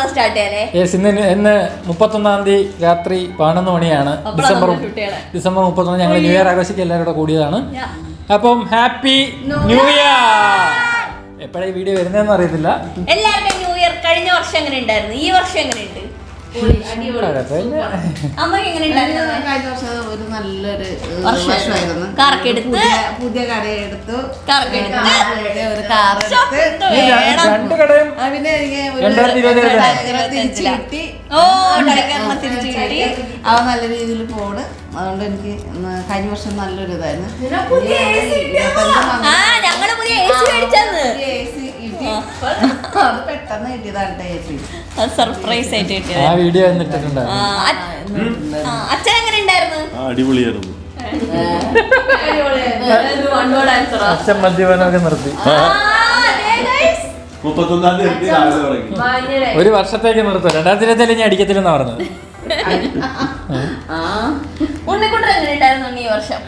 Start ചെയ്യാനേ. ഇന്ന് 31-ാം തീയതി രാത്രി 11 മണിയാണ്. ഡിസംബർ 31 ഞങ്ങൾ ന്യൂ ഇയർ ആഘോഷിക്കുക എല്ലാവരും കൂടെ കൂടിയതാണ്. അപ്പം ഹാപ്പി ന്യൂ ഇയർ. എപ്പോഴാണ് ഈ വീഡിയോ വരുന്നതെന്ന് അറിയത്തില്ല. എല്ലാവരുടെയും ന്യൂ ഇയർ കഴിഞ്ഞ വർഷം എങ്ങനെ ഉണ്ടായിരുന്നു, ഈ വർഷം എങ്ങനെയുണ്ട്? അമ്മക്ക് എങ്ങനെ ഉണ്ടായിരുന്നു? കഴിഞ്ഞ വർഷം ഒരു നല്ലൊരു വർഷമായിരുന്നു. പുതിയ കടയെടുത്തു, ഒരു കാറെടുത്ത്, പിന്നെ തിരിച്ചു കിട്ടി. അവ നല്ല രീതിയിൽ പോണ്. അതുകൊണ്ട് എനിക്ക് കഴിഞ്ഞ വർഷം നല്ലൊരു ഇതായിരുന്നു. അത് പെട്ടെന്ന് കിട്ടിയതാണ്. സർപ്രൈസ് ആയിട്ട് കിട്ടിയത്. ആ വീഡിയോ വന്നിട്ടുണ്ട്. അച്ഛൻ എങ്ങനെ ഉണ്ടായിരുന്നു? അടിപൊളിയായിരുന്നു. അച്ഛൻ മദ്യപാനമൊക്കെ നിർത്തി. 31-ാം തീയതി ഒരു വർഷത്തേക്ക് നിർത്തും. 2027 ഞാൻ അടിക്കത്തില്ലെന്നാ പറഞ്ഞത്. ഉണ്ണിക്കുട്ടൻ എങ്ങനെ ഉണ്ടായിരുന്നു ഈ വർഷം?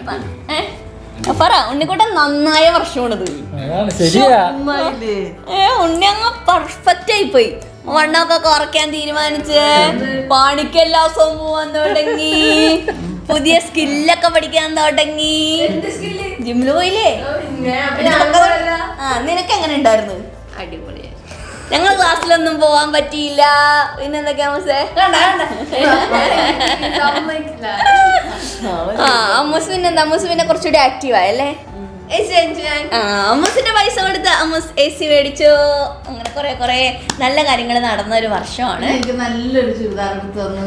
പറ, ഉണ്ണിക്കുട്ടൻ നന്നായ വർഷമാണിത്. ഉണ്ണി അങ്ങ് പെർഫെക്റ്റ് ആയി പോയി. വണ്ണൊക്കെ കുറയ്ക്കാൻ തീരുമാനിച്ച് പണിക്കെല്ലാ ദിവസവും പോവാൻ തുടങ്ങി. പുതിയ സ്കില്ലൊക്കെ പഠിക്കാൻ തുടങ്ങി. ജിമ്മില് പോയില്ലേ? നിനക്ക് എങ്ങനെ ഉണ്ടായിരുന്നു? അടിപൊളിയായി. ഞങ്ങൾ ക്ലാസ്സിലൊന്നും പോവാൻ പറ്റിയില്ല. പിന്നെന്തൊക്കെയാ അമ്മൂസ് പിന്നെന്താ? അമ്മൂസ് പിന്നെ കുറച്ചുകൂടി ആക്റ്റീവ് ആയല്ലേ? അമ്മൂസിന്റെ പൈസ കൊടുത്ത് അമ്മൂസ് AC മേടിച്ചു. അങ്ങനെ കുറെ നല്ല കാര്യങ്ങൾ നടന്ന ഒരു വർഷമാണ്. എനിക്ക് നല്ലൊരു ചുരിദാർ എടുത്ത് തന്നു.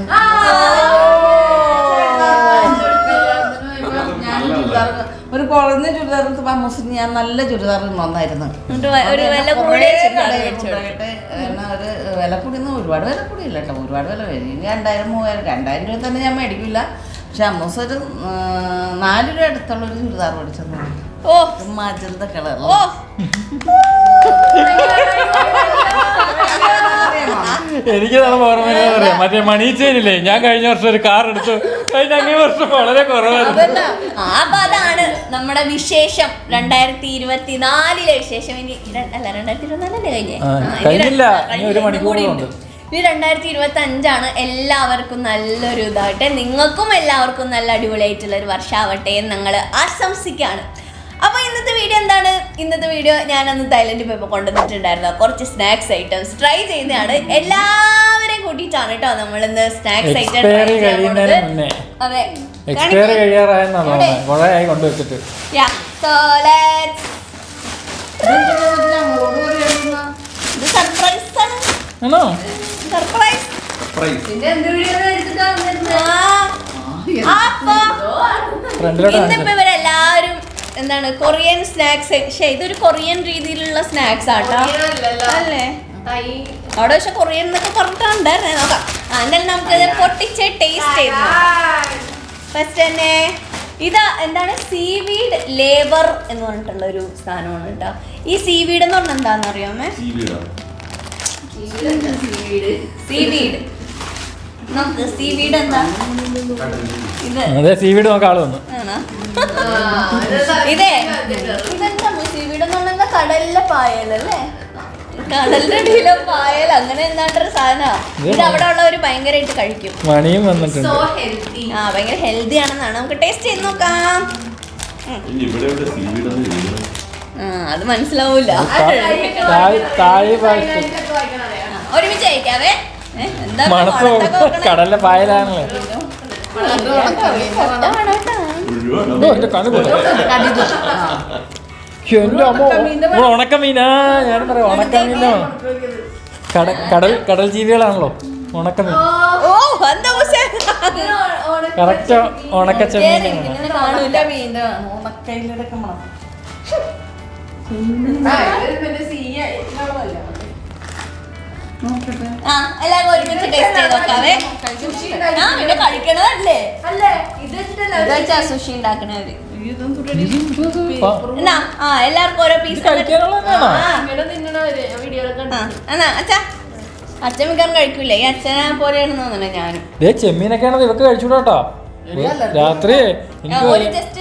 ഒരു കുറഞ്ഞ ചുരിദാർ എടുത്ത് ഞാൻ നല്ല ചുരിദാർ വന്നായിരുന്നു. ഒരു വില കൂടിയൊന്നും ഒരുപാട് വില കൂടിയില്ല കേട്ടോ. ഒരുപാട് വില വരും. 2000-3000 രൂപ തന്നെ ഞാൻ മേടിക്കില്ല. പക്ഷെ അമ്മൂസ് ഒരു 4 രൂപ അടുത്തുള്ളൊരു ചുരിദാർ മേടിച്ചെന്നു. Magenta colour. എനിക്ക് ഓർമ്മ പറയാം. മറ്റേ മണീച്ചേനില്ലേ, ഞാൻ കഴിഞ്ഞ വർഷം ഒരു കാർ എടുത്തു. കഴിഞ്ഞ വർഷം വളരെ കുറവായിരുന്നു. അപ്പൊ അതാണ് നമ്മുടെ വിശേഷം. 2024 വിശേഷം. ഇനി അല്ല 2024 കഴിഞ്ഞില്ല, ഒരു മണിക്കൂറുണ്ട്. ഇനി 2025 എല്ലാവർക്കും നല്ലൊരു ഇതാവട്ടെ. നിങ്ങൾക്കും എല്ലാവർക്കും നല്ല അടിപൊളിയായിട്ടുള്ള ഒരു വർഷമാവട്ടെ എന്ന് ഞങ്ങൾ ആശംസിക്കുകയാണ്. അപ്പോൾ ഇന്നത്തെ വീഡിയോ എന്താണ്? ഇന്നത്തെ വീഡിയോ ഞാനന്ന് തായ്ലൻഡിൽ പോയപ്പോൾ കൊണ്ടുവന്നിട്ടുണ്ടായിരുന്നു കുറച്ച് സ്നാക്സ് ഐറ്റംസ് ട്രൈ ചെയ്യുന്നതാണ്. എല്ലാവരെയും കൂട്ടിയിട്ടാണ് കേട്ടോ നമ്മളിന്ന് സ്നാക്സ് ഐറ്റം ട്രൈ ചെയ്യുന്നത്. അതെ, സർപ്രൈസ് ആണ്. സർപ്രൈസ്. ഇന്നിപ്പോ ഇവരെല്ലാവരും എന്താണ് കൊറിയൻ സ്നാക്സ്. പക്ഷെ ഇതൊരു കൊറിയൻ രീതിയിലുള്ള സ്നാക്സ് ആട്ടോ അല്ലേ? അവിടെ പക്ഷെ കൊറിയൻ എന്നൊക്കെ പറഞ്ഞിട്ടുണ്ടായിരുന്നേ. നോക്കാം. എന്നാലും നമുക്ക് പൊട്ടിച്ച് ടേസ്റ്റ് ചെയ്യുന്നു. ഫസ്റ്റ് തന്നെ ഇത് എന്താണ് സീവീഡ് ലേബർ എന്ന് പറഞ്ഞിട്ടുള്ള ഒരു സാധനമാണ് കേട്ടോ. ഈ സീവീഡ് എന്ന് പറഞ്ഞാൽ എന്താന്ന് അറിയാമേ? സീവീഡ് നമുക്ക് സീവീഡ് എന്താ? സീവീഡ് നോക്കാൻ ആള് വന്നു. ഇതെന്താ സീവീഡ് എന്ന് പറഞ്ഞാൽ കടലിലെ പായലല്ലേ? കടലിന്റെ അടിയിലെ പായൽ അങ്ങനെ എന്താണ്ടൊരു സാധനമാണ്. ഇത് അവിടെ ഉള്ളവര് ഭയങ്കരമായിട്ട് കഴിക്കും. മണിയും വന്നിട്ടുണ്ട്. ഭയങ്കര ഹെൽത്തി ആണെന്നാണ്. നമുക്ക് ടേസ്റ്റ് ചെയ്ത് നോക്കാം. അത് മനസ്സിലാവൂല. ഒരുമിച്ച് കഴിക്കാവേ. കടലിലെ പായലാണല്ലേ? ഉണക്കമീനാ ഞാൻ പറയാം. ഉണക്കമീനോ കടൽ ജീവികളാണല്ലോ ഉണക്കമീൻ. കറക്റ്റ് ഉണക്കച്ചമീൻ. എല്ലാവരും ഒരുമിച്ച് ടേസ്റ്റ് ചെയ്ത് നോക്കാവേ. പിന്നെ കഴിക്കണതല്ലേ? സുഷി ഉണ്ടാക്കണവര്. എല്ലാവർക്കും ഓരോ പീസ്. അച്ഛൻ മിക്കാറും കഴിക്കൂലേ? ഈ അച്ഛനെ പോലെയാണെന്ന് തോന്നണേ ഞാനും. ചെമ്മീനൊക്കെയാണോ ഇവക്ക് കഴിച്ചൂടാട്ടോ രാത്രി? ജസ്റ്റ്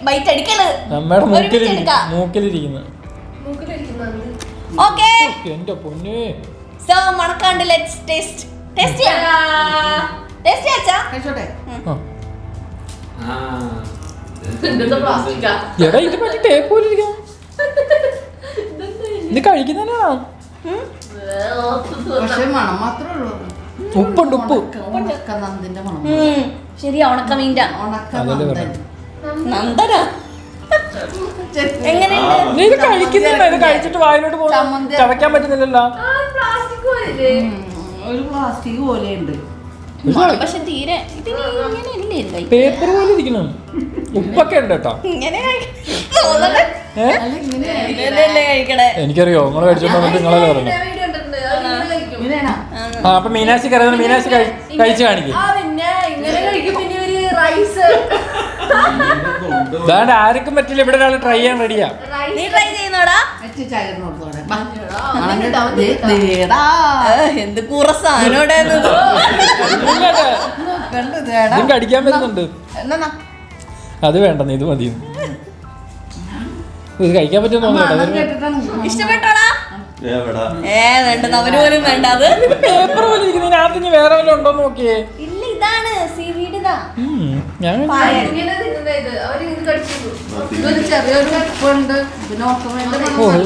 ബൈറ്റ് അടിക്കണത് നമ്മുടെ മൂക്കിലിരിക്കുന്നു. ഓക്കേ, എന്റെ പൊന്നേ സോ മണക്കാണ്ട് ലെറ്റ്സ് ടേസ്റ്റ് ടേസ്റ്റ് അച്ഛാ. കഴിച്ചോട്ടെ. എടാ ഇത് പറ്റി ടേപ്പ് പോലെ ഇരിക്കാം. ഇത് കഴിക്കുന്നതാ. പക്ഷെ മണം മാത്രമേ ഉള്ളൂ. ഉപ്പുണ്ട്, ഉപ്പ്. ഉണക്കനന്ദിന്റെ മണം. ശരിയാ, ഉണക്കമീൻ്റെ ഉണക്കനന്ദൻ. നന്ദന എങ്ങനെയുണ്ട്? നീ ഇത് കഴിക്കുന്നില്ല, ഇത് കഴിച്ചിട്ട് വായിലോട്ട് പോകും, ചവയ്ക്കാൻ പറ്റുന്നില്ലല്ലോ. ഒരു പ്ലാസ്റ്റിക് പോലെയുണ്ട്. പക്ഷെ തീരെ ഇതിന് ഇങ്ങനെ ഇല്ലേ? പേപ്പർ പോലെ ഇരിക്കണം. ഉപ്പൊക്കെ ഉണ്ട് കേട്ടോ. ഇങ്ങനെ ഇങ്ങനെയല്ലേ കഴിക്കണേ. എനിക്കറിയോ, നിങ്ങൾ കഴിച്ചോണ്ട് വന്നിട്ട് നിങ്ങളല്ലേ പറഞ്ഞു. ഇങ്ങനെയാണോ? ആ അപ്പൊ മീനാക്ഷി കറിയുന്നത് മീനാക്ഷി കഴിച്ച് കാണിക്കും. അതാണ്ട് ആർക്കും പറ്റില്ല, ഇവിടെ ഒരാൾ ട്രൈ ചെയ്യാൻ റെഡിയാ. നീ ട്രൈ ചെയ്യുന്നോടാ? എന്ത് കൂറ സാധനോടായിരുന്നു. നിങ്ങൾക്ക് അടിക്കാൻ പറ്റുന്നുണ്ട്. അത് വേണ്ടെന്ന്, ഇത് മതി. ഇത് കഴിക്കാൻ പറ്റുമെന്ന് തോന്നുന്നു. ഇഷ്ടപ്പെട്ടോടാ? വേണ്ട, അവന് പോലും വേണ്ട. അത് പേപ്പർ പോലെ ഇരിക്കുന്നതിന് ആദ്യം ഇനി വേറെ വല്ലതും ഉണ്ടോ നോക്കിയേ. ഇല്ല, ഇതാണ് സീവീഡ്. ഇതാ ഞാൻ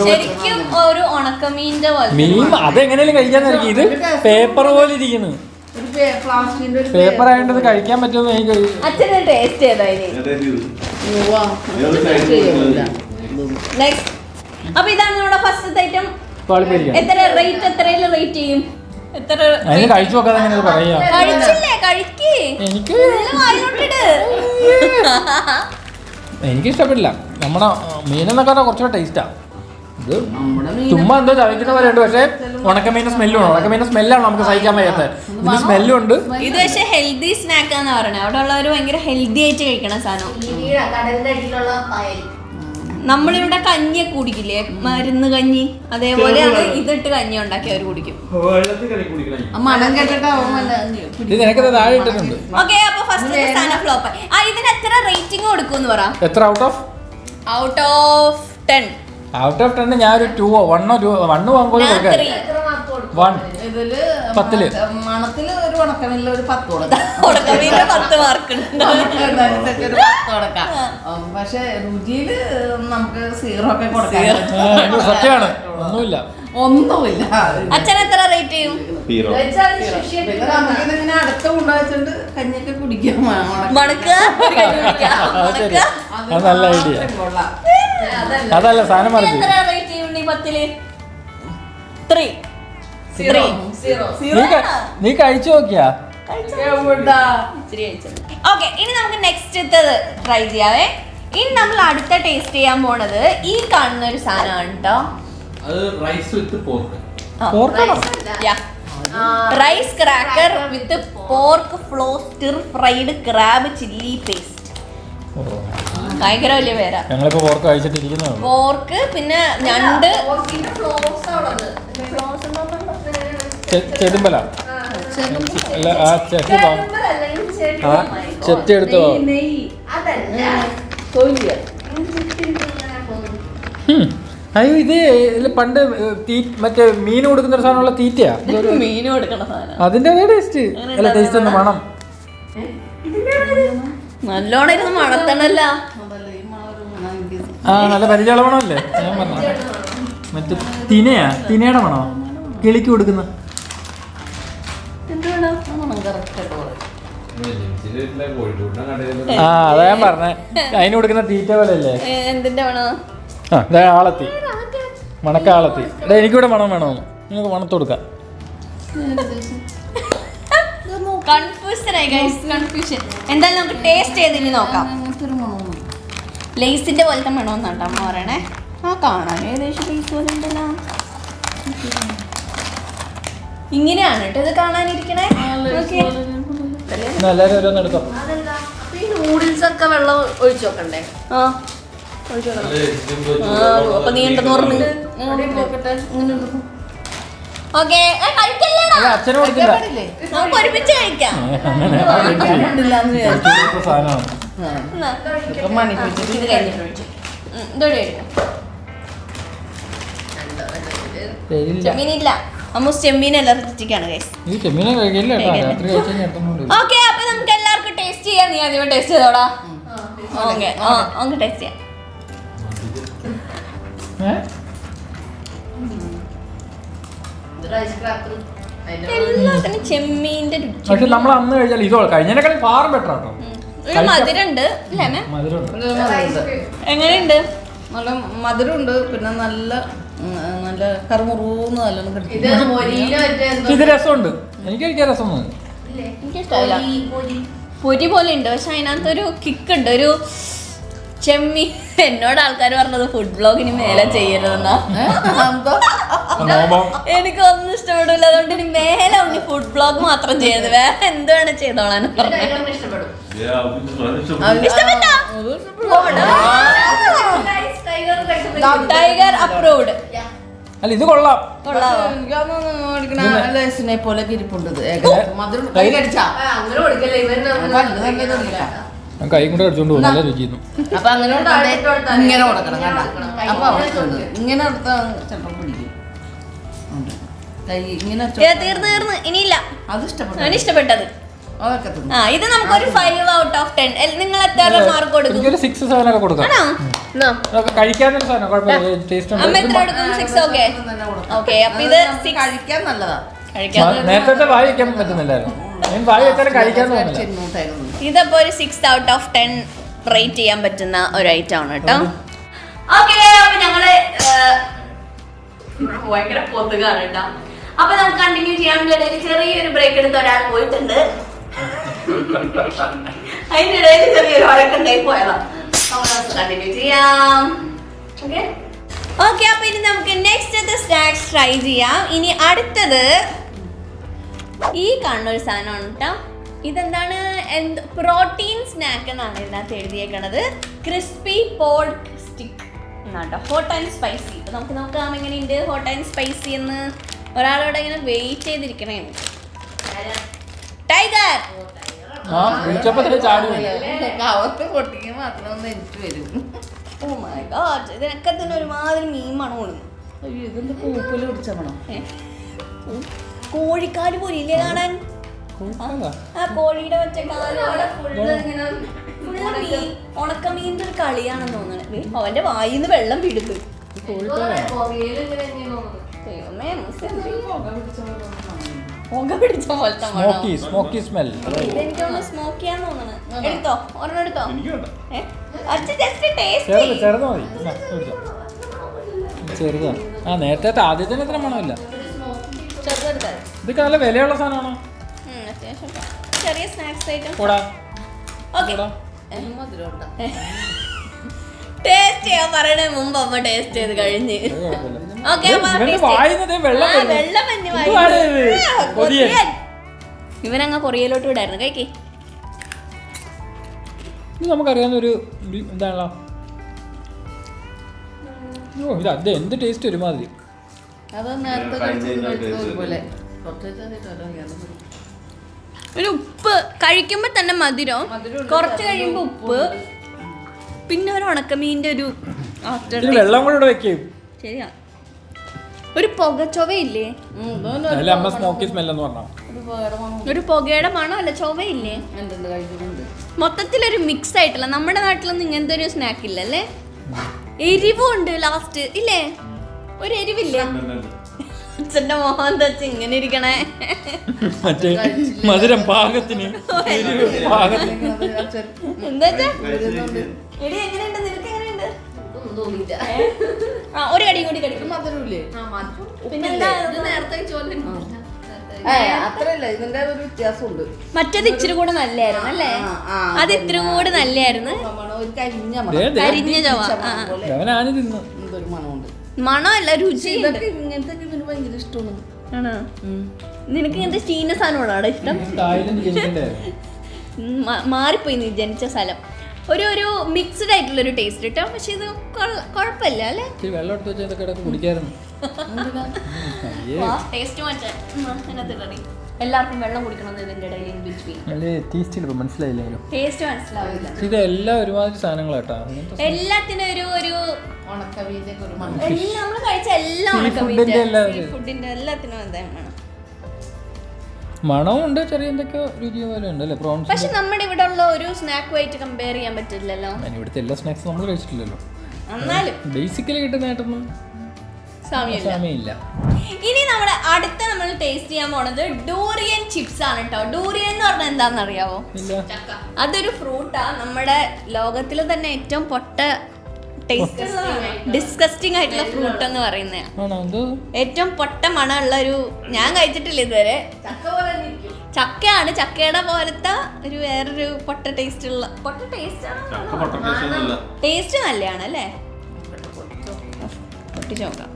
ശരിക്കും ഒരു ഉണക്കമീന്റെ പോലെ. മീൻ അതെങ്ങനെയും കഴിക്കാന്നായിരിക്കും. ഇത് പേപ്പർ പോലെ ഇരിക്കുന്നു. പേപ്പർ ആയതുകൊണ്ട് ഇത് കഴിക്കാൻ പറ്റുമെന്ന് എനിക്ക്. അച്ഛനെ ടേസ്റ്റ് ചെയ്തോ ഇനി. നെക്സ്റ്റ്. അപ്പൊ ഇതാണ് നമ്മുടെ ഫസ്റ്റ് ഐറ്റം. എത്ര റേറ്റ് ചെയ്യും? എത്ര അതിന് കഴിച്ചു നോക്കാതെ എങ്ങനെ പറയാ. കഴിച്ചില്ലേ? കഴിക്ക്. എനിക്ക് എനിക്ക് ഇഷ്ടപ്പെട്ടില്ല. നമ്മുടെ മീനെന്നൊക്കെ പറഞ്ഞാൽ കുറച്ചുകൂടെ ടേസ്റ്റാ. ഇത് ചുമ്മാ എന്തോ ചവയ്ക്കുന്ന പോലെ ഉണ്ട്. പക്ഷേ ഉണക്കമീൻ്റെ സ്മെല്ലും ഉണ്ട്. ഉണക്കമീൻ്റെ സ്മെല്ലാണ് നമുക്ക് സഹിക്കാൻ വയ്യാത്തത്. ഇതിന് സ്മെല്ലും ഉണ്ട്. ഇത് പക്ഷേ ഹെൽത്തി സ്നാക്ക് ആണെന്ന് പറയുന്നത്. അവിടെ ഉള്ളവർ ഭയങ്കര ഹെൽത്തി ആയിട്ട് കഴിക്കണ സാധനം. നമ്മളിവിടെ കഞ്ഞിയൊക്കെ കുടിക്കില്ലേ, മരുന്ന് കഞ്ഞി, അതേപോലെയാണ് ഇതിട്ട് കഞ്ഞി ഉണ്ടാക്കി അവർ കുടിക്കും. ഇത് നിനക്കത് താഴെ ഇട്ടിട്ടുണ്ട്. ഓക്കെ, അപ്പൊ ഫസ്റ്റ് സാധനം ഫ്ലോപ്പ്. ഇതിന് എത്ര റേറ്റിംഗ് കൊടുക്കും പറ? എത്ര ഔട്ട് ഓഫ് 10? ഔട്ട് ഓഫ് 10 ഞാനൊരു 2 1 വാങ്ങുമ്പോൾ കൊടുക്കാം. 1 10 മണത്തില് ഒരു ഉണക്കമില്ല, ഒരു 10 കൊടുക്കാം. 10 മാർക്ക് ഉണ്ട്. പക്ഷെ രുചിയില് നമുക്ക് 0 ഒക്കെ കൊടുക്കാം. സത്യമാണ്, ഒന്നുമില്ല. അച്ഛൻ എത്ര റേറ്റ് ചെയ്യും? നമുക്കിതിങ്ങനെ അടുത്ത കൊണ്ടുവച്ചിട്ട് കഞ്ഞിയൊക്കെ കുടിക്കാം. മണക്കുക, അത് നല്ല ഐഡിയ. അതല്ല സാധനം മറിച്ച്. എത്ര റേറ്റ് ചെയ്യും 10? 3. നീ കഴിച്ചു നോക്കിയാ? ഓക്കെ, ഇനി നമുക്ക് നെക്സ്റ്റ് ട്രൈ ചെയ്യാവേ. ഇനി നമ്മൾ അടുത്ത ടേസ്റ്റ് ചെയ്യാൻ പോണത് ഈ കാണുന്ന ഒരു സാധനമാണ് കേട്ടോ. Rice cracker with pork floss stir fried crab chilli paste. ഭയങ്കര വലിയ പേരാ. ഞങ്ങളിപ്പോ പോർക്ക് കഴിച്ചിട്ടിരിക്കുന്നു. പോർക്ക്, പിന്നെ ഞണ്ട്, ചെതുമ്പല അല്ല, ആ ചെത്തി ചെത്തി എടുത്തോ. അയ്യോ, ഇത് പണ്ട് മറ്റേ മീൻ കൊടുക്കുന്ന ഒരു സാധനമുള്ള തീറ്റയാ. മീൻ കൊടുക്കണ സാധനം. അതിന്റെ അതേ ടേസ്റ്റ്. അല്ല, ടേസ്റ്റ് ഒന്ന് മണം നല്ലോണം ഇരുന്ന് മണത്തണല്ല. ആ, നല്ല പരിചയമുള്ള മണമല്ലേ? ഞാൻ പറഞ്ഞ മറ്റേ തിനയുടെ മണോ? കിളിക്ക് കൊടുക്കുന്ന. ആ, അതാ ഞാൻ പറഞ്ഞേ, അതിന് കൊടുക്കുന്ന തീറ്റ പോലെ അല്ലേ? എന്തിന്റെ മണോ? ആ, ഇതാ ആളത്തി, മണക്കാളത്തി. എടാ, എനിക്കിവിടെ മണം വേണോ? നിങ്ങൾക്ക് മണത്ത് കൊടുക്കാം. കൺഫ്യൂഷൻ. എന്തായാലും നമുക്ക് ടേസ്റ്റ് ചെയ്തിന് നോക്കാം. ലേസിന്റെ പോലത്തെ മണമെന്നാട്ടോ അമ്മ പറയണേ. ആ, കാണാൻ ഏകദേശം ലേസ് പോലെ ഉണ്ടല്ലോ. ഇങ്ങനെയാണ് കേട്ടോ ഇത് കാണാനിരിക്കണേ. എല്ലാവരും ഓരോന്ന് എടുത്തോ. നൂഡിൽസ് ഒക്കെ വെള്ളം ഒഴിച്ചു നോക്കണ്ടേ? ആ, ഒഴിച്ചു നോക്കണം. അപ്പൊ നീ ഉണ്ടെന്ന് പറഞ്ഞു. ഓക്കെ, അച്ഛനും കൊടുക്കില്ല. നമുക്ക് ഒരുമിച്ച് കഴിക്കാം. ഇത് കഴിഞ്ഞിട്ട് ഒഴിച്ചു. ഇതോടെ ശരിയില്ല. മീനില്ല. അമ്മൂസ് ചെമ്മീൻ അലർജിക് ആണ് ഗൈസ്. ഈ ചെമ്മീനെ കഴിക്കില്ല കേട്ടോ, രാത്രി കഴിച്ചാൽ ഞെട്ടുന്നുണ്ട്. ഓക്കെ, അപ്പൊ നമുക്ക് എല്ലാവർക്കും ടേസ്റ്റ് ചെയ്യാം. നീ ആദ്യമേ ടേസ്റ്റ് ചെയ്തോടാ. ഓക്കെ, നമുക്ക് ടേസ്റ്റ് ചെയ്യാം. എല്ലാത്തിനും ചെമ്മീന്റെ രുചി. പക്ഷെ നമ്മൾ അന്ന് കഴിച്ചാൽ ഇതോ കഴിഞ്ഞതിനേക്കാൾ ഫാർ ബെറ്റർ ആട്ടോ. ഒരു മധുരണ്ട് അല്ലേ? മധുരമുണ്ട്. എങ്ങനെയുണ്ട്? നല്ല മധുരമുണ്ട്, പിന്നെ നല്ല നല്ല കറുമുറൂന്ന് നല്ലോണം കിട്ടും. ഇത് രസമുണ്ട്, എനിക്ക് കഴിക്കാൻ രസം തോന്നി. എനിക്കിഷ്ടമല്ല. പൊരി പോലെ ഉണ്ട്, പക്ഷെ അതിനകത്തൊരു കിക്ക് ഉണ്ട്. ഒരു ചെമ്മീൻ. എന്നോട് ആൾക്കാർ പറഞ്ഞത് ഫുഡ് ബ്ലോഗിന് മേലെ ചെയ്യരുതെന്നാ. എനിക്കൊന്നും ഇഷ്ടപ്പെടില്ല, അതുകൊണ്ട് ഇനി മേലെ ഉണ്ണി ഫുഡ് ബ്ലോഗ് മാത്രം ചെയ്യരുത്, വേറെ എന്ത് വേണം ചെയ്തോളാൻ. Tiger approved. അല്ല ഇത് കൊള്ളാം. പോലെ ഇരിപ്പുണ്ട്. കൈ കൊണ്ട് അടിച്ചോണ്ട് പോകും, നല്ല രുചിയുന്നു. അപ്പൊ അങ്ങനെ ഇങ്ങനെ കൊടുക്കണം കേട്ടോ. അപ്പൊ അവസ്ഥയുണ്ട് ഇങ്ങനെ കൊടുത്താൽ ചിലപ്പോൾ പിടിക്കും. ഇങ്ങനെ തീർന്ന് ഇനിയില്ല. അത് ഇഷ്ടപ്പെട്ടത്. ഇത് നമുക്കൊരു 5 out of 10. നിങ്ങൾ എത്ര മാർക്ക് കൊടുക്കും? 6, 7 ഒക്കെ കൊടുക്കാം. കഴിക്കാനൊരു സാധനം കുഴപ്പമില്ല, ടേസ്റ്റ് ഉണ്ട്. 6. ഓക്കെ, അപ്പൊ ഇത് കഴിക്കാൻ നല്ലതാ. നേരത്തെ വായി വെക്കാൻ പറ്റുന്നില്ലായിരുന്നു, വായി വെച്ചാലും കഴിക്കാൻ തോന്നില്ല. ഇതപ്പോ ഒരു 6 out of 10 റേറ്റ് ചെയ്യാൻ പറ്റുന്ന ഒരു ഐറ്റം ആണ് കേട്ടോ. ഓക്കെ, അപ്പൊ ഞങ്ങള് ഭയങ്കര പൊതുകാണ് കേട്ടോ. അപ്പൊ നമുക്ക് കണ്ടിന്യൂ ചെയ്യാൻ ഇടയിൽ ചെറിയൊരു ബ്രേക്ക് എടുത്ത് ഒരാൾ പോയിട്ടുണ്ട്. അതിന്റെ ഇടയിൽ ചെറിയൊരു വഴക്കുണ്ടായി പോയതാ. കണ്ടിന്യൂ ചെയ്യാം. ഓക്കെ, അപ്പൊ ഇനി നമുക്ക് നെക്സ്റ്റ് സ്നാക്സ് ട്രൈ ചെയ്യാം. ഇനി അടുത്തത് ഈ കാണുന്ന ഒരു സാധനമാണ് കേട്ടോ. ഇതെന്താണ്? പ്രോട്ടീൻ സ്നാക്ക് എന്നാണ് ഇതിനകത്ത് എഴുതിയേക്കണത്. ക്രിസ്പി പോർക്ക് സ്റ്റിക്ക് എന്നാട്ടോ. Hot and spicy. അപ്പൊ നമുക്ക് നോക്കാം എങ്ങനെയുണ്ട് ഹോട്ട് ആൻഡ് സ്പൈസി എന്ന്. ഒരാളോടെ ഇങ്ങനെ വെയിറ്റ് ചെയ്തിരിക്കണേ. ടൈഗർ ഇതിനൊക്കെ തന്നെ ഒരുമാതിരി മീമാണ് കൊടുക്കുന്നത്. കോഴിക്കാല് പോലില്ലേ കാണാൻ? ആ കോഴിയുടെ ഒറ്റ കാലോടെ ഉണക്കമീൻ്റെ ഒരു കളിയാണെന്ന് തോന്നണേ. അവന്റെ വായിന്ന് വെള്ളം പിടുത്ത്. പുക പിടിച്ച പോലത്തെ എനിക്കൊന്ന് സ്മോക്കിയാന്ന് തോന്നണേ. എടുത്തോ, ഒരെണ്ണം എടുത്തോ. ചെറുതാ. നേരത്തെ ആദ്യത്തിന് എത്ര മണമില്ല. ഇതൊക്കെ നല്ല വിലയുള്ള സാധനമാണോ? ചെറിയ സ്നാക്സ് ഐറ്റം. ടേസ്റ്റ് ചെയ്യാൻ പറയണേ മുമ്പ് അമ്മ ടേസ്റ്റ് ചെയ്ത് കഴിഞ്ഞ്. ഇവനങ്ങ് കൊറിയയിലോട്ട് വിടായിരുന്നു. കഴിക്കേ. നമുക്കറിയാവുന്ന ഒരു എന്താണല്ലോ. ഇത് അത് എന്ത് ടേസ്റ്റ് ഒരുമാതിരി. ഒരു ഉപ്പ് കഴിക്കുമ്പോ തന്നെ മധുരം, കുറച്ച് കഴിയുമ്പോ ഉപ്പ്, പിന്നെ ഒരു ഉണക്കമീൻ്റെ ഒരു വെള്ളം കൂടെ വെക്കും. ശരിയാ, ഒരു പുകച്ചൊവയില്ലേ? ഒരു പുകയുടെ മണം അല്ല, ചൊവയില്ലേ? മൊത്തത്തിലൊരു മിക്സ് ആയിട്ടുള്ള. നമ്മുടെ നാട്ടിലൊന്നും ഇങ്ങനത്തെ ഒരു സ്നാക്ക് ഇല്ല അല്ലേ? എരിവും ഉണ്ട് ലാസ്റ്റ് ഇല്ലേ? ഒരു എരിവില്ലേ? അച്ഛന്റെ മോഹൻ തച്ച് ഇങ്ങനെ ഇരിക്കണേ. മധുരം പാകത്തിന്. എന്താ എടി എങ്ങനെയുണ്ട്? നിനക്ക് എങ്ങനെയുണ്ട്? ഒരു കടിയും കൂടി കടിക്കും. പിന്നെന്താ അത്രല്ല, ഇതിന്റെ ഒരു വ്യത്യാസമുണ്ട്. മറ്റേത് ഇച്ചിരി കൂടെ നല്ലായിരുന്നു അല്ലേ? അത് ഇത്തിരി കൂടെ നല്ലായിരുന്നു. കരിഞ്ഞ ചവ മണമല്ല, രുചി. ഇങ്ങനത്തെ ഭയങ്കര ഇഷ്ടമാണ്. ആണോ? നിനക്ക് ഇങ്ങനത്തെ ചീന സാധനമാണോ ഇഷ്ടം? മാറിപ്പോയി നീ ജനിച്ച സ്ഥലം. ഒരു മിക്സ്ഡ് ആയിട്ടുള്ള ഒരു ടേസ്റ്റ് കിട്ടും. പക്ഷെ ഇത് കുഴപ്പമില്ല അല്ലേ? ടേസ്റ്റ് മാറ്റാൻ എല്ലാവർക്കും വെള്ളം കുടിക്കണം. ഇതിന്റെ ഇടയിൽ മനസ്സിലായില്ല. ടേസ്റ്റ് മനസ്സിലാവില്ല. ഇതെല്ലാം ഒരുമാതിരി സാധനങ്ങളാട്ടാ. എല്ലാത്തിനും ഒരു ഉണക്കമീനൊക്കെ ഒരു മണം. എല്ലാം നമ്മള് കഴിച്ച എല്ലാം ഫുഡിന്റെ എല്ലാത്തിനും എന്താ വേണം. മണവും ഉണ്ട്, ചെറിയ എന്തൊക്കെയോ രുചി പോലെ ഉണ്ട് അല്ലേ പ്രോൺസ്. പക്ഷെ നമ്മുടെ ഇവിടെ ഉള്ള ഒരു സ്നാക്കുമായിട്ട് കമ്പയർ ചെയ്യാൻ പറ്റില്ലല്ലോ. ഇവിടുത്തെ എല്ലാ സ്നാക്സും നമ്മൾ കഴിച്ചിട്ടില്ലല്ലോ. എന്നാലും ബേസിക്കലി കിട്ടുന്നതായിട്ടൊന്നും സമയമില്ല. ഇനി നമ്മുടെ അടുത്ത നമ്മൾ ടേസ്റ്റ് ചെയ്യാൻ പോണത് ഡൂറിയൻ ചിപ്സ് ആണ് കേട്ടോ. ഡൂറിയൻ എന്ന് പറഞ്ഞാൽ എന്താണെന്ന് അറിയാവോ? അതൊരു ഫ്രൂട്ടാ. നമ്മുടെ ലോകത്തിൽ തന്നെ ഏറ്റവും പൊട്ട ടേസ്റ്റ് ഡിസ്കസ്റ്റിംഗ് ആയിട്ടുള്ള ഫ്രൂട്ട് എന്ന് പറയുന്നത്. ഏറ്റവും പൊട്ട മണമുള്ള ഒരു, ഞാൻ കഴിച്ചിട്ടില്ല ഇതുവരെ. ചക്കയാണ്, ചക്കയുടെ പോലത്തെ ഒരു വേറൊരു പൊട്ട ടേസ്റ്റ് ഉള്ള ടേസ്റ്റ് നല്ലതാണ് അല്ലേ? പൊട്ടിച്ച് നോക്കാം.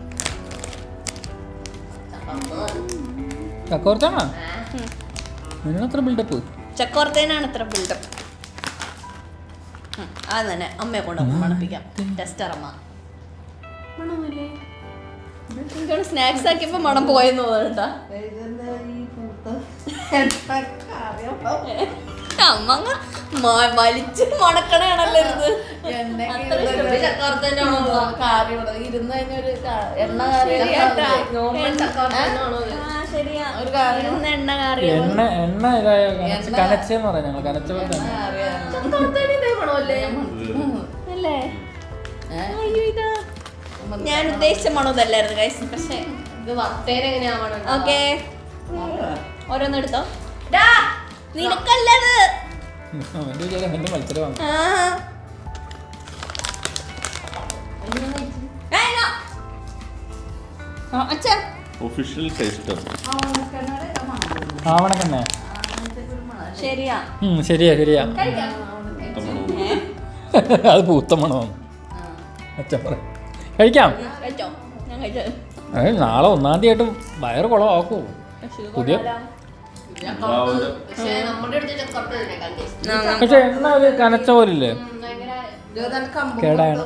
ചക്കോർത്താണോ അത്ര ബിൽഡപ്പ്? ചക്കോർത്തേനാണ് അത്ര ബിൽഡപ്പ്. അത് തന്നെ അമ്മയെ കൊണ്ട് മണപ്പിക്കാം. ടെസ്റ്റർ അമ്മ. മണമല്ലേ? സ്നാക്സ് ആക്കിയപ്പോ മണം പോയെന്ന് തോന്നണ്ടാ. അമ്മ വലിച്ച് മണക്കണയാണല്ലോ ഇത്. ഞാൻ ഉദ്ദേശിച്ച മണമല്ലായിരുന്നു ഗൈസ്. പക്ഷേ ഓക്കെ, ഓരോന്ന് എടുത്തോ. നിനക്കല്ലത്. ശരിയാ ശരിയാ ശരിയാ. അത് പൂത്ത മണമാണ്. കഴിക്കാം. നാളെ 1-ാം തീയതി ആയിട്ട് വയറ് കുളമാക്കൂ. പുതിയ പക്ഷെ എണ്ണ ഒരു കനച്ച പോലില്ലേ? കേടാണ്.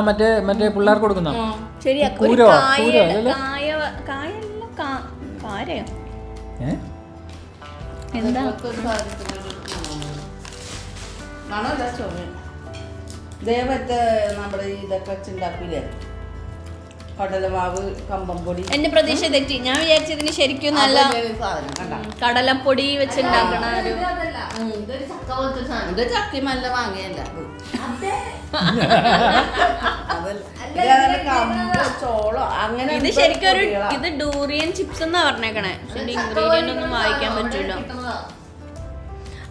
മറ്റേ പിള്ളേർക്ക് കൊടുക്കുന്ന കൂരോ കൂരോ അല്ലല്ലോ? എന്താ നമ്മുടെ ഇതൊക്കെ വെച്ചുണ്ടാക്കില്ലേ, കടലമാവ്, കമ്പംപൊടി. എന്റെ പ്രതീക്ഷ തെറ്റി. ഞാൻ വിചാരിച്ചതിന് ശരിക്കും നല്ല കടലപ്പൊടി വെച്ചുണ്ടാക്കണ ഒരു ചക്കി നല്ല വാങ്ങിയല്ല. ഇത് ശരിക്കും ഒരു ഇത് ഡൂറിയൻ ചിപ്സ് എന്നാ പറഞ്ഞേക്കണേ. പക്ഷെ ഇൻഗ്രീഡിയന്റ് ഒന്നും വായിക്കാൻ പറ്റൂല.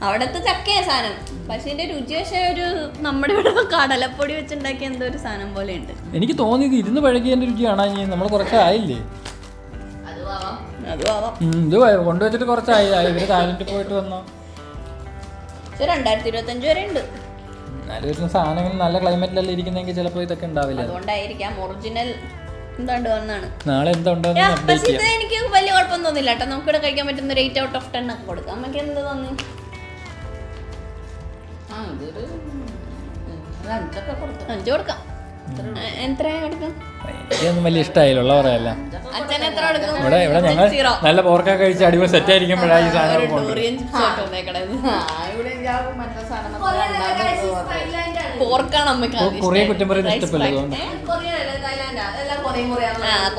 അവിടത്തെ ചക്കയാ സാധനം, പക്ഷെ ഇതിന്റെ രുചി പക്ഷേ ഒരു നമ്മുടെ ഇവിടെ കടലപ്പൊടി വെച്ചുണ്ടാക്കിയ എന്തോ ഒരു സാധനം പോലെ ഉണ്ട്. എനിക്ക് തോന്നിയത് ഇരുന്ന് പഴകിയതിന്റെ രുചിയാണോ? നമ്മൾ കുറച്ചായില്ലേ? ഇത് കൊണ്ടുവച്ചിട്ട് കുറച്ചായി. ഇവര് തായ്ലൻഡിൽ പോയിട്ട് വന്നോ? 2025 വരെ ഉണ്ട്. സാധനങ്ങൾ നല്ല ക്ലൈമറ്റിലല്ലേ ഇരിക്കുന്നെങ്കിൽ ചിലപ്പോ ഇതൊക്കെ ഉണ്ടാവില്ല. അതുകൊണ്ടായിരിക്കാം ഒറിജിനൽ എന്താണ്ട് വന്നാണ്. നാളെ എന്താ എനിക്ക് വലിയ കുഴപ്പം തോന്നില്ല കേട്ടോ. നമുക്കിവിടെ കഴിക്കാൻ പറ്റുന്ന ഒരു 8 out of 10 ഒക്കെ കൊടുക്കാം. നമുക്ക് എന്ത് തോന്നി? 5 കൊടുക്കാം. എത്ര കൊടുക്കാം? എനിക്കൊന്നും വലിയ ഇഷ്ടമായില്ല പറയല്ല. അച്ഛൻ എത്ര കൊടുക്കും? ഇവിടെ ഞങ്ങൾ നല്ല പോർക്കൊക്കെ കഴിച്ച് അടിപൊളി സെറ്റ് ആയിരിക്കുമ്പോഴാണ് ഈ സാധനം പോർക്കാണ് അമ്മക്ക് കൊറിയ കുറ്റം പറയുന്നത് ഇഷ്ടപ്പെടില്ല.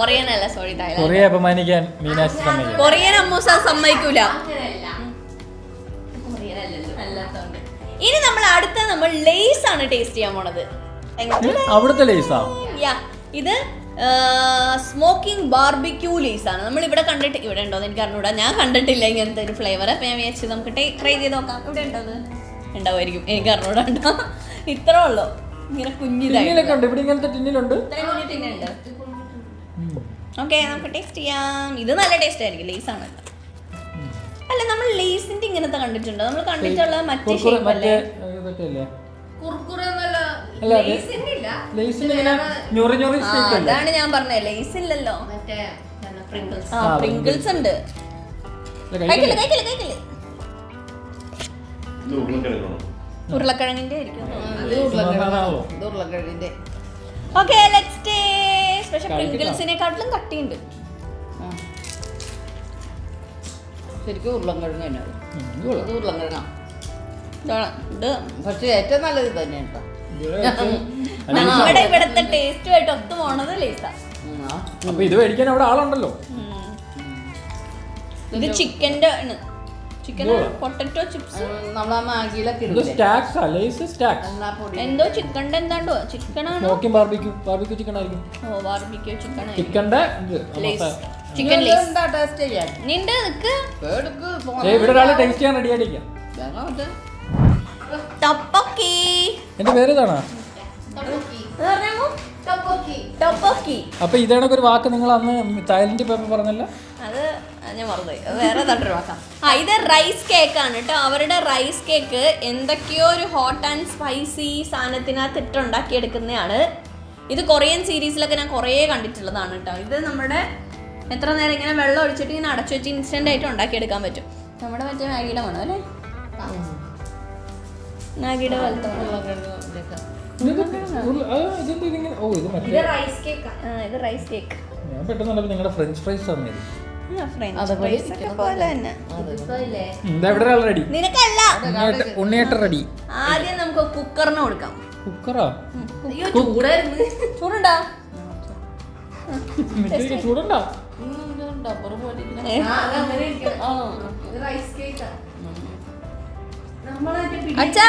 കൊറിയൻ അല്ല, സോറി, കൊറിയ അപമാനിക്കാൻ മീനാക്ഷി സമ്മതിക്കും. കൊറിയൻ അമ്മൂസ സമ്മതിക്കൂല. ഇനി നമ്മൾ അടുത്ത ലേസ് ആണ് ടേസ്റ്റ് ചെയ്യാൻ പോണത്. അവിടുത്തെ ലേസാ ഇത് സ്മോക്കിംഗ് ബാർബിക്യൂ ലേസ് ആണ്. നമ്മൾ ഇവിടെ കണ്ടിട്ട്, ഇവിടെ ഉണ്ടോന്ന് എനിക്ക് അറിഞ്ഞൂടാ, ഞാൻ കണ്ടിട്ടില്ല ഇങ്ങനത്തെ ഒരു ഫ്ലേവർ. അപ്പൊ ഞാൻ വിചാരിച്ചു നമുക്ക് ട്രൈ ചെയ്ത് നോക്കാം. ഇവിടെ ഉണ്ടോ? ഉണ്ടാവുമായിരിക്കും, എനിക്ക് അറിഞ്ഞൂടാ. ഉണ്ടോ? ഇത്ര ഉള്ളു, ഇങ്ങനെ കുഞ്ഞിതായിട്ട്. ഇവിടെ ഇങ്ങനത്തെ ടിന്നിലുണ്ട്. ഓക്കെ, നമുക്ക് ടേസ്റ്റ് ചെയ്യാം. ഇത് നല്ല ടേസ്റ്റ് ആയിരിക്കും. ലേസ് ആണ്. അല്ല, നമ്മൾ ലേസിന്റെ ഇങ്ങനത്തെ കണ്ടിട്ടുണ്ടോ? നമ്മൾ കണ്ടിട്ടുള്ള മറ്റേ ഷേപ്പ് അല്ലേ? അതാണ് ഞാൻ പറഞ്ഞത്. ലേസ് ഇല്ലല്ലോ, പ്രിങ്കിൾസ് ഉണ്ട്. ഉരുളക്കിഴങ്ങിന്റെ ആയിരിക്കും. Okay, let's taste. പക്ഷെ പ്രിങ്കിൾസിനെക്കാട്ടിലും കട്ടിയുണ്ട്. ശരിക്കും ഉരുളൻകിഴങ്ങ് തന്നെ അത്. ഇത് ഉരുളൻകിഴങ്ങാ. ഇത് പക്ഷെ ഏറ്റവും നല്ലത് ഇത് തന്നെ കേട്ടോ. നമ്മുടെ ഇവിടത്തെ ടേസ്റ്റുമായിട്ട് ഒത്തു പോണത് ലേസാ. അപ്പൊ ഇത് മേടിക്കാൻ അവിടെ ആളുണ്ടല്ലോ. ഇത് ചിക്കൻ്റെ ആണ്. Chicken potato chips. നമ്മളാ മാഗിയിലൊക്കെ ഇത് ഇടില്ലേ? Stacks lace stacks. എന്നാ പൊടി. എന്തോ ചിക്കൻ്റെ എന്താണ്ടോ ചിക്കനാണോ? സ്മോക്കിംഗ് ബാർബിക്യൂ ചിക്കൻ ആയിരിക്കും. ഓ ബാർബിക്യൂ ചിക്കൻ ചിക്കന്റെ ചിക്കൻ ഇത് ലേസ്. എന്താ ടേസ്റ്റ് ചെയ്യാൻ? നിന്റെ നിക്ക് എടുക്ക് ഇവിടെ ഒരാളെ ടേസ്റ്റ് ചെയ്യാൻ റെഡി ആയിട്ടിരിക്കാം. ടൊപ്പോക്കി. എന്റെ പേര് ഇതാണോ? ടൊപ്പോക്കി. അപ്പൊ ഇതേണൊക്കെ ഒരു വാക്ക് നിങ്ങൾ അന്ന് തായ്ലൻഡിൽ പോയപ്പോ പറഞ്ഞല്ലോ. അത് ഞാൻ മറന്നുപോയി. അത് വേറെ തട്ടൊരു വാക്കാം. ഇത് റൈസ് കേക്ക് ആണ് കേട്ടോ. അവരുടെ റൈസ് കേക്ക് എന്തൊക്കെയോ ഒരു ഹോട്ട് ആൻഡ് സ്പൈസി സാധനത്തിനകത്ത് ഇട്ടുണ്ടാക്കി എടുക്കുന്നതാണ്. ഇത് കൊറിയൻ സീരീസിലൊക്കെ ഞാൻ കുറേ കണ്ടിട്ടുള്ളതാണ് കേട്ടോ. ഇത് നമ്മുടെ എത്ര നേരം ഇങ്ങനെ വെള്ളം ഒഴിച്ചിട്ട് ഇങ്ങനെ അടച്ചു വെച്ച് ഇൻസ്റ്റന്റ് ആയിട്ട് ഉണ്ടാക്കിയെടുക്കാൻ പറ്റും. നമ്മുടെ മറ്റേ മാഗിയുടെ വേണം അല്ലേ? മാഗിയുടെ പോലത്തെ ഇത് റൈസ് കേക്ക്. ഇത് റൈസ് കേക്ക്. ഞാൻ പെട്ടെന്ന് നിങ്ങളുടെ ഫ്രഞ്ച് ഫ്രൈസ് തന്നത്. റെഡി. നിനക്കല്ല, ഉണ്ണിയേട്ട റെഡി. ആദ്യം നമുക്ക് കുക്കറിന് കൊടുക്കാം. കുക്കറാ? ചൂടുണ്ടാ? ചൂടുണ്ടാ? അച്ഛാ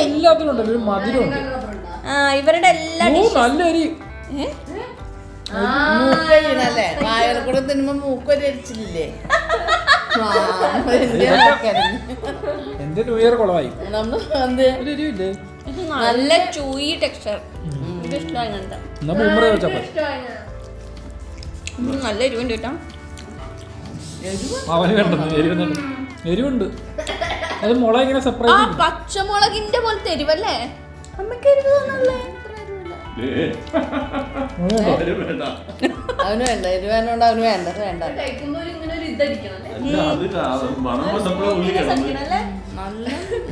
എല്ലാത്തിലും ഉണ്ടല്ലോ ഒരു മധുരമുണ്ട്. ഇവരുടെ എല്ലാ നല്ല അരി. വായൽക്കൂടെ തിന്നുമ്പോ മൂക്കൊരച്ചില്ലേ? എന്റെ ന്യൂ ഇയർ കുളമായി. നല്ല ചൂയി ടെക്സ്ചർ. ഇത് ഇഷ്ടമായി. നല്ല എരിവുണ്ട് കേട്ടോ. അവന് കണ്ടു എരിവുണ്ട്. അത് മുളക് ഇങ്ങനെ സെപ്പറേറ്റ്. പച്ചമുളകിന്റെ പോലത്തെ എരിവല്ലേ? അമ്മക്ക് എരിവ് തോന്നല്ലേ? അവന് വേണ്ട എരിവാനോണ്ട് അവന് വേണ്ടത് വേണ്ട.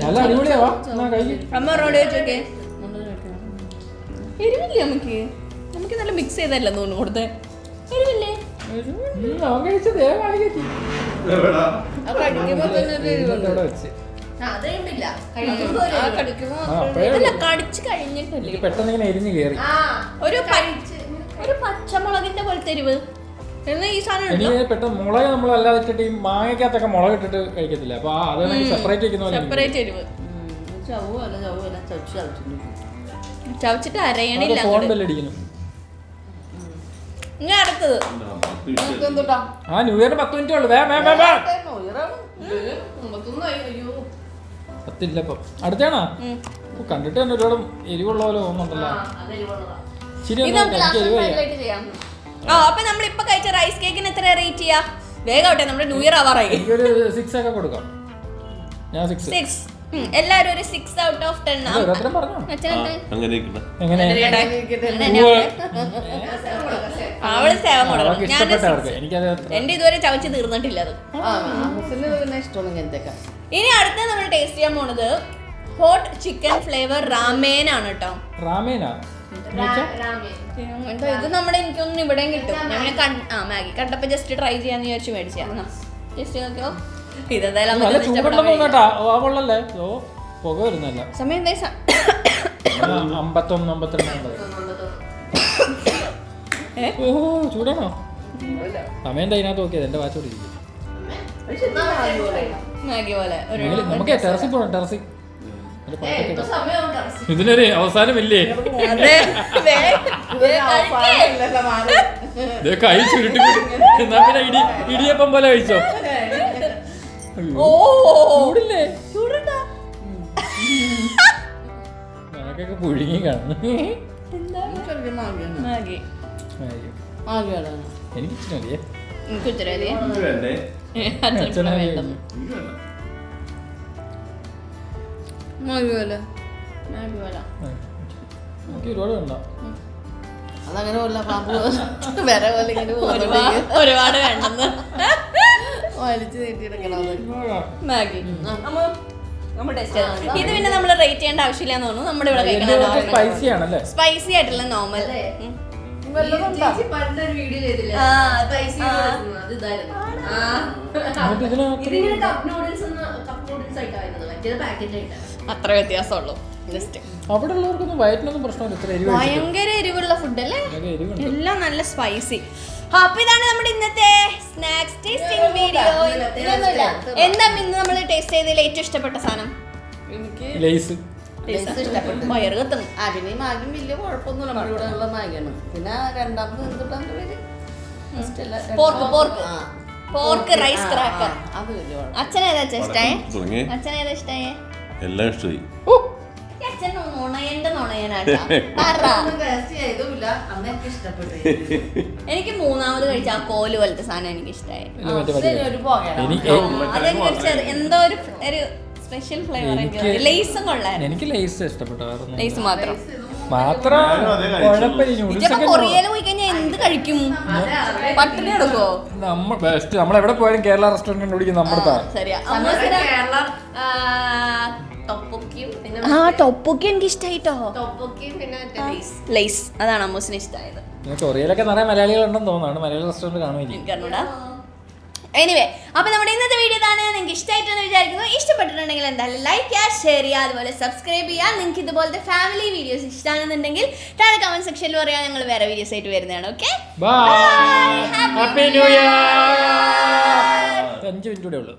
നല്ല അടിപൊളിയാവാ. അമ്മ റോഡ് വെച്ചോക്കെ എരിവില്ലേ? നമുക്ക് നമുക്ക് നല്ല മിക്സ് ചെയ്തല്ലേ തോന്നുന്നു കൊടുത്തേ. എരിവില്ലേ? കഴിച്ചു കഴിഞ്ഞിട്ടല്ലേ പെട്ടെന്ന് ഇങ്ങനെ എരിഞ്ഞു കയറി. ഒരു പച്ചമുളകിന്റെ പോലത്തെ എരിവ്. ഈ സാധനം എനിക്ക് പെട്ടെന്ന് മുളക് നമ്മൾ അല്ലാതെ ഇട്ടിട്ട് ഈ മാങ്ങക്കകത്തൊക്കെ മുളക് ഇട്ടിട്ട് കഴിക്കത്തില്ല. അപ്പൊ അത് സെപ്പറേറ്റ് സെപ്പറേറ്റ് എരിവ്. ചവച്ചിട്ട് അരയണില്ല. ഫോൺ ബെല്ലടിക്കുന്നു. ഇനി അടുത്തത് ആ ന്യൂ ഇയറിന് 10 മിനിറ്റേ ഉള്ളു. 10 ഇപ്പൊ അടുത്താണോ? കണ്ടിട്ട് തന്നെ ഒരുപാട് എരിവുള്ള പോലെ തോന്നുന്നുണ്ടല്ലോ. ശരി, അപ്പൊ നമ്മളിപ്പൊ കഴിച്ച റൈസ് കേക്കിന് എത്ര റേറ്റ് ചെയ്യാ? വേഗം നമ്മുടെ ന്യൂ ഇയർ ആവാറായി. എനിക്കൊരു 6 ഒക്കെ കൊടുക്കാം. ഞാൻ 6. എല്ലാരും ഒരു 6 out of 10. അവള് 7 കൊടുക്കണം. എന്റെ ഇതുവരെ ചവച്ച് തീർന്നിട്ടില്ല അത്. ഇനി അടുത്ത നമ്മൾ ടേസ്റ്റ് ചെയ്യാൻ പോണത് ഹോട്ട് ചിക്കൻ ഫ്ലേവർ റാമേൻ ആണ് കേട്ടോ. റാമേനാ? ഇത് നമ്മുടെ എനിക്കൊന്നും ഇവിടെയും കിട്ടും. ഞാൻ മാഗി കണ്ടപ്പോ ജസ്റ്റ് ട്രൈ ചെയ്യാന്ന് വിചാരിച്ചു മേടിച്ചാ. ജസ്റ്റ് നോക്കിയോ. ഇതെന്തായാലും പുക വരുന്നല്ല. സമയം 51-52. ഓ ചൂടാണോ? സമയം അതിനകത്ത് നോക്കിയത് എന്റെ വാച്ച് ഇരിക്കും. മാഗി പോലെ നമുക്ക് ടെറസിൽ പോണം. ടെറസിൽ ഇതിനൊരു അവസാനമില്ലേ? കൈ ചുരുട്ടി എന്നാ പിന്നെ ഇടിയപ്പം പോലെ കഴിച്ചോ. ചൂടില്ലേ? പുഴുങ്ങി കാണുന്നു. എനിക്ക് ഇച്ചിരി എനിക്ക് ഒരുപാട് വേണ്ട. അതങ്ങനെ വരെ പോലെ ഇങ്ങനെ ഒരുപാട് വേണ്ടെന്ന് വലിച്ചു നീട്ടിയെടുക്കണം മാഗി. ഇത് പിന്നെ നമ്മൾ റേറ്റ് ചെയ്യേണ്ട ആവശ്യമില്ലെന്ന് തോന്നുന്നു. നമ്മുടെ ഇവിടെ സ്പൈസി ആണല്ലേ? സ്പൈസി ആയിട്ടുള്ള നോർമൽ. പണ്ടൊരു വീഡിയോ ചെയ്തില്ലേ ആ, സ്പൈസി അത് ഇതായിരുന്നു എന്നിട്ട് ഇതിനകത്ത് ഇതിങ്ങനെ കപ്പ് നൂഡിൽസ് ആയിട്ടായിരുന്നു മറ്റേത് പാക്കറ്റ് ആയിട്ടാണ് അത്ര വ്യത്യാസമുള്ളൂ ജസ്റ്റ്. അവിടെ ഉള്ളവർക്കൊന്നും വയറ്റിനൊന്നും പ്രശ്നമില്ല. ഇത്ര എരിവ് ഭയങ്കര എരിവുള്ള ഫുഡ് അല്ലേ, കഴിച്ചിട്ട് എരിവുണ്ട്. എല്ലാം നല്ല സ്പൈസി. അപ്പൊ ഇതാണ് നമ്മുടെ ഇന്നത്തെ സ്നാക്സ് ടേസ്റ്റിംഗ് വീഡിയോ. എന്താ ഇന്ന് നമ്മൾ ടേസ്റ്റ് ചെയ്തതിൽ ഏറ്റവും ഇഷ്ടപ്പെട്ട സാധനം? എനിക്ക് ലേസ് ഇഷ്ടപ്പെട്ടു. വയറ് കത്തുന്നു. പിന്നെ ഈ മാഗി വലിയ കുഴപ്പമൊന്നുമില്ല, നമ്മുടെ ഇവിടെ ഉള്ള മാഗിയാണ്. പിന്നെ രണ്ടാമത് എന്തുട്ടാന്റെ പേര് പോർക്ക് റൈസ് ക്രാക്കർ. അത് വലിയ കുഴപ്പം. അച്ഛനേതാ ഇഷ്ടായേ? അച്ഛനേതാ ഇഷ്ടായേ? എല്ലാം ഇഷ്ടമായി. അച്ഛൻ നുണയന്റെ നുണയനാട്ടാ. പറ. ഒന്നും ടേസ്റ്റ് ചെയ്തുമില്ല, അന്ന് എനിക്ക് ഇഷ്ടപ്പെട്ടു. എനിക്ക് മൂന്നാമത് കഴിച്ച ആ കോല് പോലത്തെ സാധനം എനിക്ക് ഇഷ്ടായി. ഒരു പോകണം. എന്തോ ഒരു സ്പെഷ്യൽ ഫ്ലേവർ. ലേസും കൊള്ളായിരുന്നു. എനിക്ക് ലേസ് ഇഷ്ടപ്പെട്ടു. വേറെ ലേസ് മാത്രം. കുഴപ്പമില്ല. കൊറിയയിൽ പോയി കഴിഞ്ഞാൽ എന്ത് കഴിക്കും? പട്ടിണി എടുക്കോ? നമ്മളെവിടെ പോയാലും കേരള റെസ്റ്റോറന്റ് ഓടിക്കും നമ്മുടെ. ശരിയാ. കേരള ടൊപ്പൊക്കിയും പിന്നെ ടൊപ്പൊക്കെ എനിക്ക് ഇഷ്ടായിട്ടോ. ടൊപ്പൊക്കിയും പിന്നെ ലേസ് അതാണ് അമ്മൂസിന് ഇഷ്ടമായത്. കൊറിയയിലൊക്കെ നിറയെ മലയാളികളുണ്ടെന്ന് തോന്നുന്നു. മലയാളി റെസ്റ്റോറന്റ് കാണുമായിരിക്കും. എനിക്കറിഞ്ഞൂടാ. എനിവേ, അപ്പൊ നമ്മുടെ ഇന്നത്തെ വീഡിയോ ഇതാണ്. നിങ്ങൾക്ക് ഇഷ്ടമായിട്ടെന്ന് വിചാരിക്കുന്നു. ഇഷ്ടപ്പെട്ടിട്ടുണ്ടെങ്കിൽ എന്തായാലും ലൈക്ക് ചെയ്യുക, ഷെയർ ചെയ്യുക, അതുപോലെ സബ്സ്ക്രൈബ് ചെയ്യുക. നിങ്ങൾക്ക് ഇതുപോലത്തെ ഫാമിലി വീഡിയോസ് ഇഷ്ടമാണെന്നുണ്ടെങ്കിൽ താഴെ കമന്റ് സെക്ഷനിൽ പറയാൻ ഞങ്ങൾ വേറെ വീഡിയോസ് ആയിട്ട് വരുന്നതാണ്. Okay, bye. Happy new year. 5 minute കൂടെ ഉള്ളൂ.